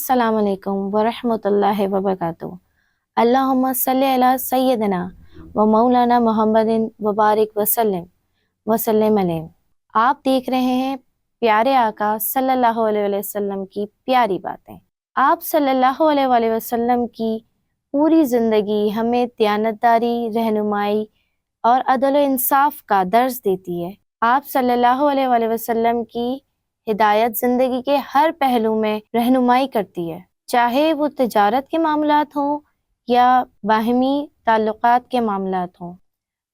السلام علیکم ورحمۃ اللہ وبرکاتہ۔ اللہم صلی علی سیدنا و مولانا محمد وبارک وسلم علیہ۔ آپ دیکھ رہے ہیں پیارے آقا صلی اللہ علیہ وسلم کی پیاری باتیں۔ آپ صلی اللہ علیہ وسلم کی پوری زندگی ہمیں دیانتداری، رہنمائی اور عدل و انصاف کا درس دیتی ہے۔ آپ صلی اللہ علیہ وسلم کی ہدایت زندگی کے ہر پہلو میں رہنمائی کرتی ہے، چاہے وہ تجارت کے معاملات ہوں یا باہمی تعلقات کے معاملات ہوں۔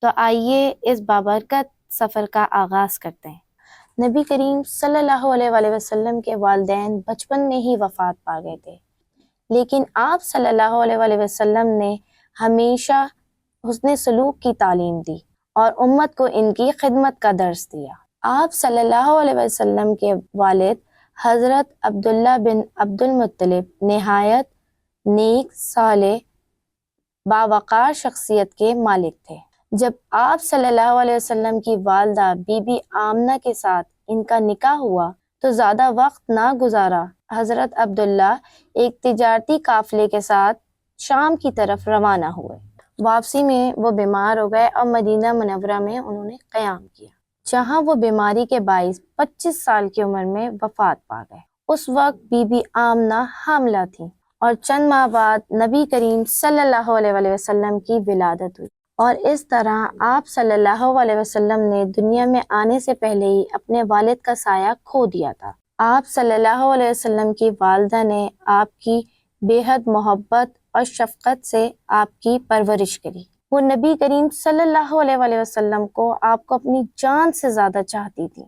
تو آئیے اس بابرکت سفر کا آغاز کرتے ہیں۔ نبی کریم صلی اللہ علیہ وسلم کے والدین بچپن میں ہی وفات پا گئے تھے، لیکن آپ صلی اللہ علیہ وسلم نے ہمیشہ حسن سلوک کی تعلیم دی اور امت کو ان کی خدمت کا درس دیا۔ آپ صلی اللہ علیہ وسلم کے والد حضرت عبداللہ بن عبد المطلب نہایت نیک، صالح، باوقار شخصیت کے مالک تھے۔ جب آپ صلی اللہ علیہ وسلم کی والدہ بی بی آمنہ کے ساتھ ان کا نکاح ہوا تو زیادہ وقت نہ گزارا حضرت عبداللہ ایک تجارتی قافلے کے ساتھ شام کی طرف روانہ ہوئے۔ واپسی میں وہ بیمار ہو گئے اور مدینہ منورہ میں انہوں نے قیام کیا، جہاں وہ بیماری کے باعث 25 سال کی عمر میں وفات پا گئے۔ اس وقت بی بی آمنہ حاملہ تھیں اور چند ماہ بعد نبی کریم صلی اللہ علیہ وسلم کی ولادت ہوئی، اور اس طرح آپ صلی اللہ علیہ وسلم نے دنیا میں آنے سے پہلے ہی اپنے والد کا سایہ کھو دیا تھا۔ آپ صلی اللہ علیہ وسلم کی والدہ نے آپ کی بے حد محبت اور شفقت سے آپ کی پرورش کری۔ وہ نبی کریم صلی اللہ علیہ وسلم کو آپ کو اپنی جان سے زیادہ چاہتی تھی،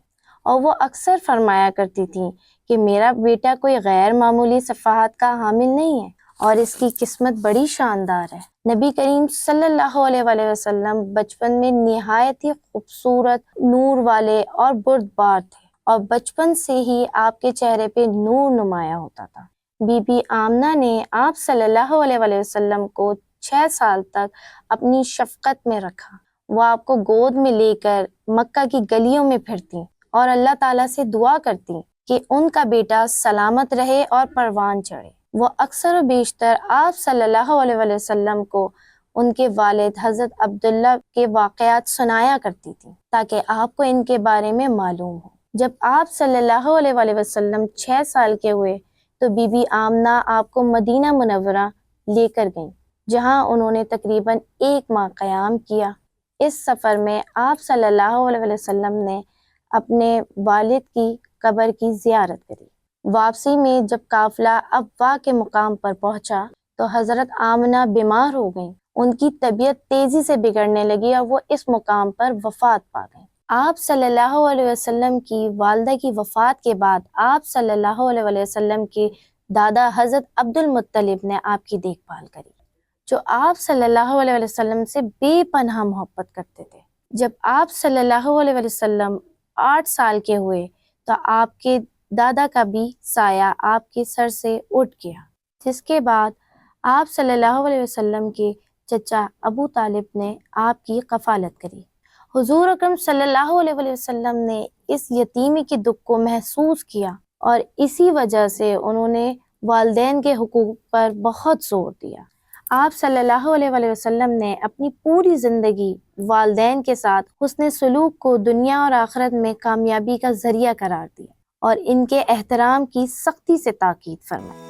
اور وہ اکثر فرمایا کرتی تھی کہ میرا بیٹا کوئی غیر معمولی صفات کا حامل نہیں ہے اور اس کی قسمت بڑی شاندار ہے۔ نبی کریم صلی اللہ علیہ وسلم بچپن میں نہایت ہی خوبصورت، نور والے اور بردبار تھے، اور بچپن سے ہی آپ کے چہرے پہ نور نمایاں ہوتا تھا۔ بی بی آمنہ نے آپ صلی اللہ علیہ وسلم کو 6 سال تک اپنی شفقت میں رکھا۔ وہ آپ کو گود میں لے کر مکہ کی گلیوں میں پھرتی اور اللہ تعالیٰ سے دعا کرتی کہ ان کا بیٹا سلامت رہے اور پروان چڑھے۔ وہ اکثر و بیشتر آپ صلی اللہ علیہ وسلم کو ان کے والد حضرت عبداللہ کے واقعات سنایا کرتی تھی تاکہ آپ کو ان کے بارے میں معلوم ہو۔ جب آپ صلی اللہ علیہ وسلم 6 سال کے ہوئے تو بی بی آمنہ آپ کو مدینہ منورہ لے کر گئیں، جہاں انہوں نے تقریباً 1 ماہ قیام کیا۔ اس سفر میں آپ صلی اللہ علیہ وسلم نے اپنے والد کی قبر کی زیارت کری۔ واپسی میں جب قافلہ ابواء کے مقام پر پہنچا تو حضرت آمنہ بیمار ہو گئیں۔ ان کی طبیعت تیزی سے بگڑنے لگی اور وہ اس مقام پر وفات پا گئیں۔ آپ صلی اللہ علیہ وسلم کی والدہ کی وفات کے بعد آپ صلی اللہ علیہ وسلم کے دادا حضرت عبد المطلب نے آپ کی دیکھ بھال کری، جو آپ صلی اللہ علیہ وسلم سے بے پناہ محبت کرتے تھے۔ جب آپ صلی اللہ علیہ وسلم 8 سال کے ہوئے تو آپ کے دادا کا بھی سایہ آپ کے سر سے اٹھ گیا، جس کے بعد آپ صلی اللہ علیہ وسلم کے چچا ابو طالب نے آپ کی کفالت کری۔ حضور اکرم صلی اللہ علیہ وسلم نے اس یتیمی کے دکھ کو محسوس کیا، اور اسی وجہ سے انہوں نے والدین کے حقوق پر بہت زور دیا۔ آپ صلی اللہ علیہ وسلم نے اپنی پوری زندگی والدین کے ساتھ حسن سلوک کو دنیا اور آخرت میں کامیابی کا ذریعہ قرار دیا اور ان کے احترام کی سختی سے تاکید فرمائی۔